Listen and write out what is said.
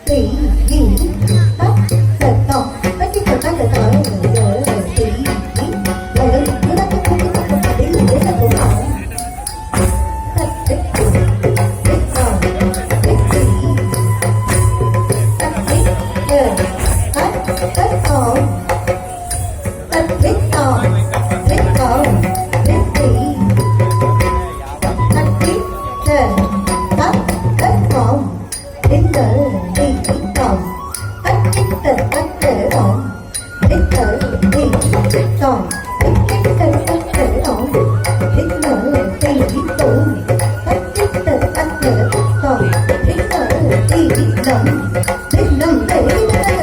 tỷ gì tóc lật tóc tất nhiên là cái lật tóc rồi tỷ rồi nó đã không có đến để nó cũng bảo tất tất tất rồi tất tỷ tất tỷ rồi tất tất rồi tất tất rồi tất rồi tất tỷ tất tỷ rồi tất tất rồi đến giờ đi còn tất tất tất tất để rồi đến giờ đi còn tất tất tất tất để rồi đến giờ đi tụ tất tất tất tất để còn đến giờ đi lòng đến lòng để